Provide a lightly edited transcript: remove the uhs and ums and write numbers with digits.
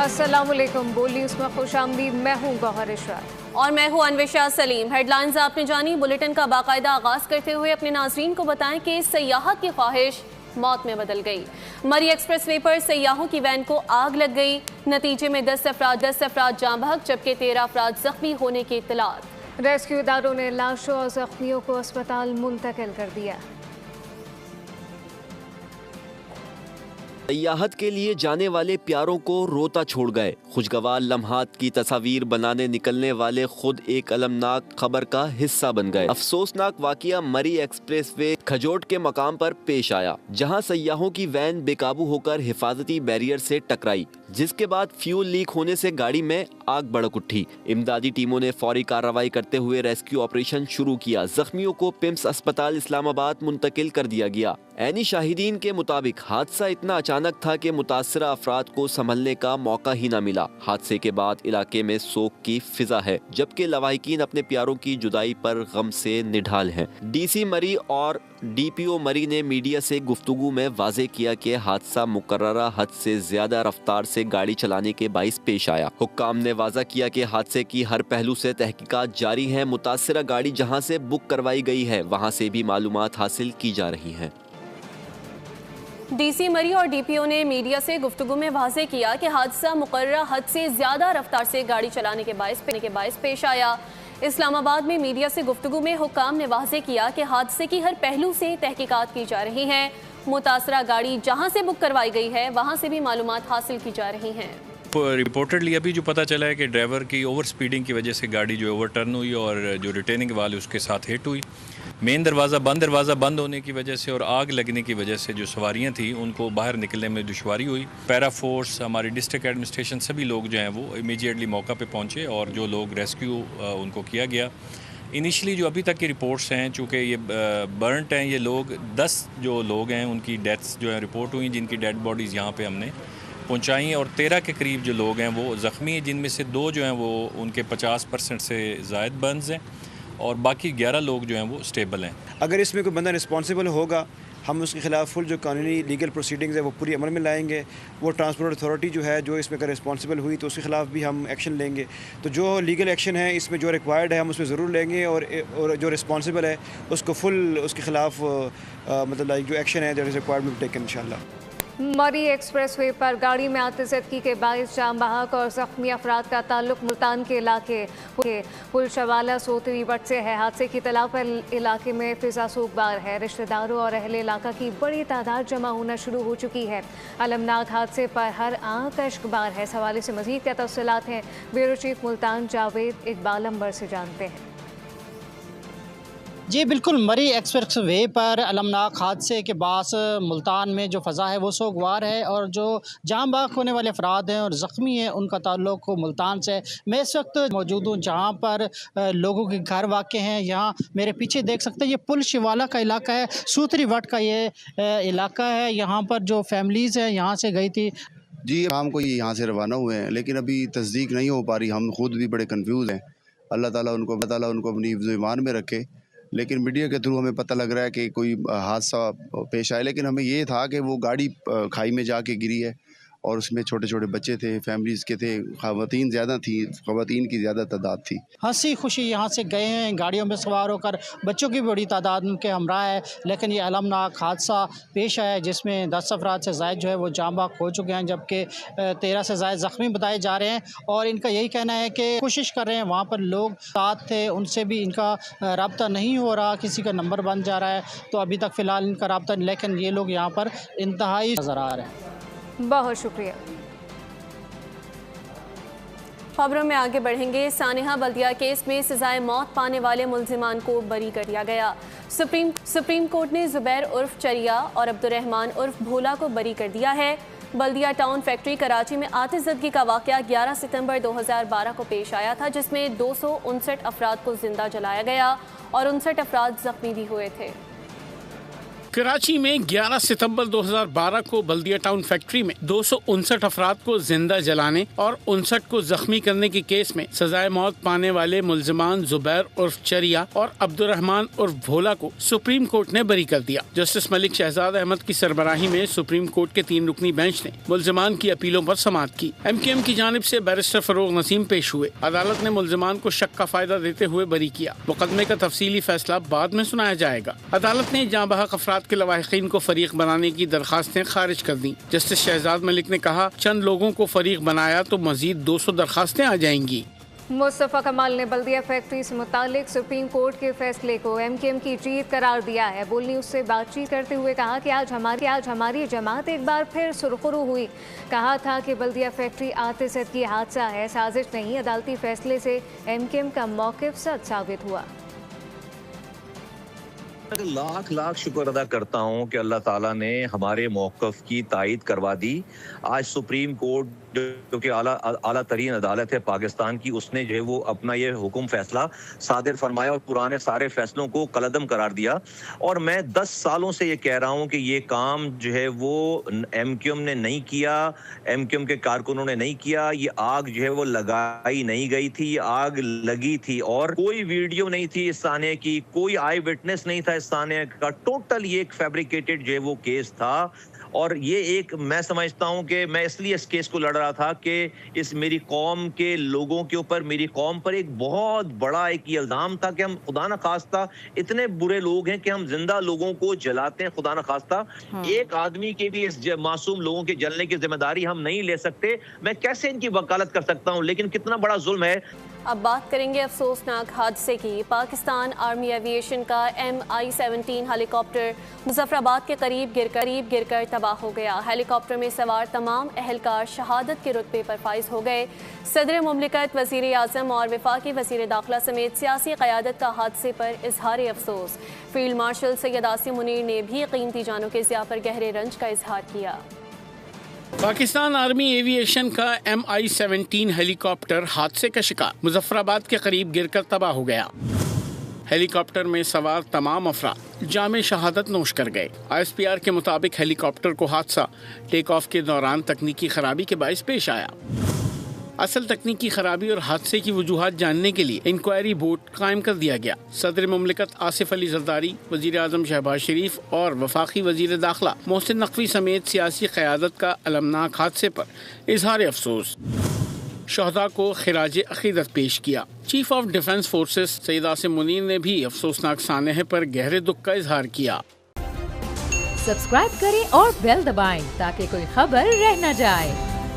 अस्सलाम वालेकुम। बोल न्यूज़ में खुश आमदीद। मैं हूँ गौहर इशरात और मैं हूँ अन्वेशा सलीम। हेडलाइंस आपने जानी। बुलेटिन का बाकायदा आगाज करते हुए अपने नाजरीन को बताएं कि सयाहत की ख्वाहिश मौत में बदल गई। मरी एक्सप्रेस वे पर सयाहों की वैन को आग लग गई। नतीजे में 10 अफराद जाँ बहक जबकि 13 अफराद जख्मी होने की इत्तलात। रेस्क्यू इदारों ने लाशों और जख्मियों को अस्पताल मुंतकिल कर दिया। सयाहत के लिए जाने वाले प्यारों को रोता छोड़ गए। खुशगवार लम्हात की तस्वीर बनाने निकलने वाले खुद एक अलमनाक खबर का हिस्सा बन गए। अफसोसनाक वाकया मरी एक्सप्रेस वे खजोट के मकाम पर पेश आया, जहां सयाहों की वैन बेकाबू होकर हिफाजती बैरियर से टकराई, जिसके बाद फ्यूल लीक होने से गाड़ी में आग भड़क उठी। इमदादी टीमों ने फौरी कार्रवाई करते हुए रेस्क्यू ऑपरेशन शुरू किया। जख्मियों को पिम्स अस्पताल इस्लामाबाद मुंतकिल कर दिया गया। ऐनी शाहिदीन के मुताबिक हादसा इतना अचानक था कि मुतासरा अफराद को संभलने का मौका ही न मिला। हादसे के बाद इलाके में सोग की फिजा है, जबकि लवाहिकीन अपने प्यारों की जुदाई पर गम से निढाल हैं। डीसी मरी और डीपीओ मरी ने मीडिया से गुफ्तगू में वाज़ेह किया कि हादसा मुकर्ररा हद से ज्यादा रफ्तार से गाड़ी चलाने के बाइस पेश आया। हुक्काम ने वाज़ा किया कि हादसे की हर पहलू से तहकीकात जारी है। मुतासरा गाड़ी जहां से बुक करवाई गई है, वहां से भी मालूमात हासिल की जा रही हैं। डीसी मरी और डीपीओ ने मीडिया से गुफ्तगू में वाज़ेह किया कि हादसा मुकर्ररा हद से ज्यादा रफ्तार से गाड़ी चलाने के बाइस पेश आया। इस्लामाबाद में मीडिया से गुफ्तगू में हुक्काम ने वाज़ेह किया कि हादसे की हर पहलू से तहकीकात की जा रही हैं। मुतासरा गाड़ी जहां से बुक करवाई गई है, वहां से भी मालूमात हासिल की जा रही हैं। रिपोर्टेडली अभी जो पता चला है कि ड्राइवर की ओवर स्पीडिंग की वजह से गाड़ी जो ओवरटर्न हुई और जो रिटेनिंग वाल है उसके साथ हिट हुई। मेन दरवाज़ा बंद होने की वजह से और आग लगने की वजह से जो सवारियां थी उनको बाहर निकलने में दुश्वारी हुई। पैरा फोर्स, हमारी डिस्ट्रिक्ट एडमिनिस्ट्रेशन, सभी लोग जो हैं वो इमीडिएटली मौका पे पहुंचे और जो लोग रेस्क्यू उनको किया गया। इनिशियली जो अभी तक की रिपोर्ट्स हैं, चूँकि ये बर्नट हैं ये लोग, 10 जो लोग हैं उनकी डेथ्स जो है रिपोर्ट हुई, जिनकी डेड बॉडीज़ यहाँ पे हमने पहुँचाई, और 13 के करीब जो लोग हैं वो ज़ख्मी हैं, जिनमें से 2 जो हैं वो उनके 50% से ज़ायद बर्न्स हैं और बाकी 11 लोग जो हैं वो स्टेबल हैं। अगर इसमें कोई बंदा रिस्पॉन्सिबल होगा, हम उसके खिलाफ फुल जो कानूनी लीगल प्रोसीडिंग्स है वो पूरी अमल में लाएंगे। वो ट्रांसपोर्ट अथॉरिटी जो है जो इसमें अगर रिस्पॉन्सिबल हुई तो उसके खिलाफ भी हम एक्शन लेंगे। तो जो लीगल एक्शन है इसमें जो रिक्वायर्ड है हम उसमें ज़रूर लेंगे, और जो रिस्पॉन्सिबल है उसको फुल उसके खिलाफ मतलब लाइक जो एक्शन है that is required will taken इंशाल्लाह। मरी एक्सप्रेस वे पर गाड़ी में आतिज़दगी के बाइस जाम बहक और ज़ख्मी अफराद का ताल्लुक मुल्तान के इलाके के पुलशवाला सोतरी वट से है। हादसे की इत्तला पर इलाके में फिजा सूखबार है। रिश्तेदारों और अहले इलाका की बड़ी तादाद जमा होना शुरू हो चुकी है। अलमनाक हादसे पर हर आंख अश्कबार है। इस हवाले से मज़ीद क्या तफसीलात हैं, ब्यूरो चीफ मुल्तान जावेद इकबाल अंबर से जानते हैं। जी बिल्कुल, मरी एक्सप्रेस वे पर अलमनाक हादसे के बाद मुल्तान में जो फ़ज़ा है वो सोगवार है, और जो जाम बहक होने वाले अफराद हैं और ज़ख्मी हैं उनका ताल्लुक मुल्तान से। मैं इस वक्त मौजूद हूँ जहाँ पर लोगों के घर वाक़ हैं। यहाँ मेरे पीछे देख सकते हैं ये पुल शिवाला का इलाका है, सूतरी वट का ये इलाका है। यहाँ पर जो फैमिलीज़ हैं यहाँ से गई थी। जी शाम को यहाँ से रवाना हुए हैं, लेकिन अभी तस्दीक नहीं हो पा रही। हम खुद भी बड़े कंफ्यूज हैं। अल्लाह ताला उनको अपनी ईमान में रखे। लेकिन मीडिया के थ्रू हमें पता लग रहा है कि कोई हादसा पेश आया, लेकिन हमें ये था कि वो गाड़ी खाई में जाके गिरी है और उसमें छोटे छोटे बच्चे थे, फैमिलीज़ के थे, ख़वातीन ज़्यादा थी, ख़वातीन की ज़्यादा तादाद थी। हंसी खुशी यहाँ से गए हैं गाड़ियों में सवार होकर, बच्चों की बड़ी तादाद उनके हमरा है। लेकिन ये अलमनाक हादसा पेश आया जिसमें 10 अफराद से ज़ायद जो है वो जाम बहक हो चुके हैं, जबकि 13 से ज़ायद ज़ख्मी बताए जा रहे हैं। और इनका यही कहना है कि कोशिश कर रहे हैं, वहाँ पर लोग साथ थे उनसे भी इनका रब्ता नहीं हो रहा, किसी का नंबर बन जा रहा है, तो अभी तक फ़िलहाल इनका रब्ता, लेकिन ये लोग यहाँ पर इंतहाई नज़र आ रहे हैं। बहुत शुक्रिया। खबरों में आगे बढ़ेंगे। सानेहा बल्दिया केस में सजाए मौत पाने वाले मुल्जिमान को बरी कर दिया गया। सुप्रीम कोर्ट ने जुबैर उर्फ चरिया और अब्दुर्रहमान उर्फ भोला को बरी कर दिया है। बल्दिया टाउन फैक्ट्री कराची में आतिशज़दगी का वाक़या 11 सितंबर 2012 को पेश आया था, जिसमें 259 अफराद को जिंदा जलाया गया और 59 अफराद जख्मी भी हुए थे। کراچی میں 11 ستمبر 2012 کو بلدیہ ٹاؤن فیکٹری میں 259 افراد کو زندہ جلانے اور 59 کو زخمی کرنے کے کیس میں سزائے موت پانے والے ملزمان زبیر عرف چریا اور عبد الرحمان عرف بھولا کو سپریم کورٹ نے بری کر دیا۔ جسٹس ملک شہزاد احمد کی سربراہی میں سپریم کورٹ کے 3 رکنی بینچ نے ملزمان کی اپیلوں پر سماعت کی۔ MQM کی جانب سے بیرسٹر فروغ نسیم پیش ہوئے۔ عدالت نے ملزمان کو شک کا فائدہ دیتے ہوئے بری کیا۔ مقدمے کا تفصیلی فیصلہ بعد میں سنایا جائے گا۔ عدالت نے جاں بحق افراد کے لواحقین کو فریق بنانے کی درخواستیں خارج کر دیں۔ جسٹس شہزاد ملک نے کہا، چند لوگوں کو فریق بنایا تو مزید 200 درخواستیں آ جائیں گی۔ مصطفیٰ کمال نے بلدیہ فیکٹری سے متعلق سپریم کورٹ کے فیصلے کو MQM کی جیت قرار دیا ہے۔ بول نیوز سے بات چیت کرتے ہوئے کہا کہ آج ہماری جماعت ایک بار پھر سرخرو ہوئی۔ کہا تھا کہ بلدیہ فیکٹری آتشزد کی حادثہ ہے، سازش نہیں۔ عدالتی فیصلے سے MQM کا موقف سچ ثابت ہوا۔ لاکھ شکر ادا کرتا ہوں کہ اللہ تعالیٰ نے ہمارے موقف کی تائید کروا دی۔ آج سپریم کورٹ جو کہ اعلیٰ ترین عدالت ہے پاکستان کی، اس نے جو ہے وہ اپنا یہ حکم فیصلہ صادر فرمایا اور پرانے سارے فیصلوں کو کالعدم قرار دیا۔ اور میں 10 سالوں سے یہ کہہ رہا ہوں کہ یہ کام جو ہے وہ MQM نے نہیں کیا، MQM کے کارکنوں نے نہیں کیا۔ یہ آگ جو ہے وہ لگائی نہیں گئی تھی، یہ آگ لگی تھی اور کوئی ویڈیو نہیں تھی اس سانحے کی، کوئی آئی وٹنس نہیں تھا اس سانحے کا۔ ٹوٹل یہ ایک فیبریکیٹڈ جو ہے وہ کیس تھا۔ اور یہ ایک میں سمجھتا ہوں کہ میں اس لیے اس کیس کو لڑ رہا تھا کہ اس میری قوم کے لوگوں کے اوپر، میری قوم پر ایک بہت بڑا ایک یہ الزام تھا کہ ہم خدا نخواستہ اتنے برے لوگ ہیں کہ ہم زندہ لوگوں کو جلاتے ہیں۔ خدا نخواستہ ایک آدمی کے بھی اس معصوم لوگوں کے جلنے کی ذمہ داری ہم نہیں لے سکتے۔ میں کیسے ان کی وکالت کر سکتا ہوں؟ لیکن کتنا بڑا ظلم ہے۔ اب بات کریں گے افسوسناک حادثے کی۔ پاکستان آرمی ایویشن کا MI-17 ہیلی کاپٹر مظفر آباد کے قریب گر کر تباہ ہو گیا۔ ہیلی کاپٹر میں سوار تمام اہلکار شہادت کے رتبے پر فائز ہو گئے۔ صدر مملکت، وزیر اعظم اور وفاقی وزیر داخلہ سمیت سیاسی قیادت کا حادثے پر اظہار افسوس۔ فیلڈ مارشل سید عاصم منیر نے بھی قیمتی جانوں کے ضیاع پر گہرے رنج کا اظہار کیا۔ پاکستان آرمی ایویشن کا MI-17 ہیلی کاپٹر حادثے کا شکار مظفر آباد کے قریب گر کر تباہ ہو گیا۔ ہیلی کاپٹر میں سوار تمام افراد جام شہادت نوش کر گئے۔ ISPR کے مطابق ہیلی کاپٹر کو حادثہ ٹیک آف کے دوران تکنیکی خرابی کے باعث پیش آیا۔ اصل تکنیکی خرابی اور حادثے کی وجوہات جاننے کے لیے انکوائری بورڈ قائم کر دیا گیا۔ صدر مملکت آصف علی زرداری، وزیر اعظم شہباز شریف اور وفاقی وزیر داخلہ محسن نقوی سمیت سیاسی قیادت کا المناک حادثے پر اظہار افسوس، شہداء کو خراج عقیدت پیش کیا۔ Chief of defence forces Syed Asim Munir نے بھی افسوسناک سانحے پر گہرے دکھ کا اظہار کیا۔ سبسکرائب کریں اور بیل دبائیں تاکہ کوئی خبر رہ نہ جائے۔